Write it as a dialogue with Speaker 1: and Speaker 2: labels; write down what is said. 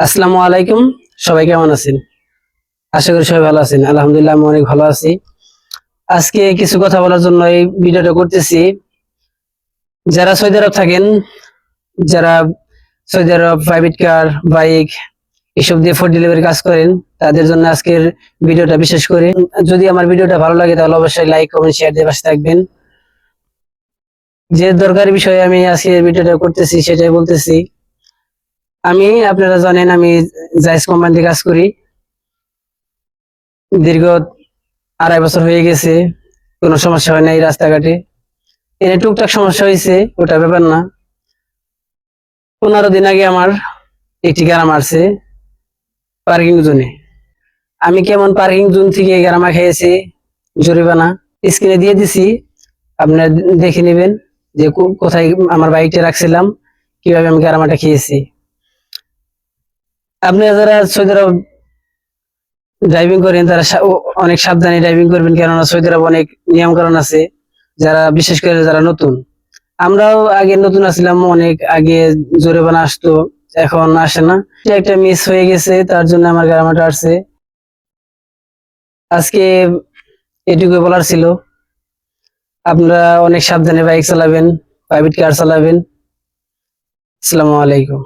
Speaker 1: আসসালামু আলাইকুম। সবাই কেমন আছেন? আশা করি সবাই ভালো আছেন। আলহামদুলিল্লাহ আমি অনেক ভালো আছি। আজকে কিছু কথা বলার জন্য এই ভিডিওটা করতেছি। যারা সৌদি আরব থাকেন, যারা সৌদি আরব প্রাইভেট কার, বাইক এসব দিয়ে ফুড ডেলিভারি কাজ করেন, তাদের জন্য আজকের ভিডিওটা বিশেষ করে। যদি আমার ভিডিওটা ভালো লাগে তাহলে অবশ্যই লাইক, কমেন্ট, শেয়ার দিয়ে পাশে থাকবেন। যে দরকারি বিষয়ে আমি আজকে ভিডিওটা করতেছি সেটাই বলতেছি। আপনারা জানেন আমি জায়েজ কোম্পানিতে কাজ করি। দীর্ঘ 2.5 বছর হয়ে গেছে, কোনো সমস্যা হয় না এই রাস্তাঘাটে। এনে টুকটাক সমস্যা হয়েছে, ওটা ব্যাপার না। 15 দিন আগে আমার একটি গ্রাম আসছে পার্কিং জোনে। আমি কেমন পার্কিং জোন থেকে গ্রামা খেয়েছি জরিমানা স্ক্রিনে দিয়ে দিছি, আপনারা দেখে নেবেন যে কোথায় আমার বাইকটা রাখছিলাম, কিভাবে আমি গ্রামাটা খেয়েছি। আপনারা যারা সৌদি আরব ড্রাইভিং করেন তারা অনেক সাবধানে ড্রাইভিং করবেন, কেননা সৌদি আরব অনেক নিয়ম কানুন আছে। যারা বিশেষ করে যারা নতুন, আমরাও আগে নতুন আসলাম, অনেক আগে জরিমানা আসতো, এখন আসে না। এটা একটা মিস হয়ে গেছে, তার জন্য আমার গ্রামাটা আসছে। আজকে এটুকু বলার ছিল। আপনারা অনেক সাবধানে বাইক চালাবেন, প্রাইভেট কার চালাবেন। আসসালামু আলাইকুম।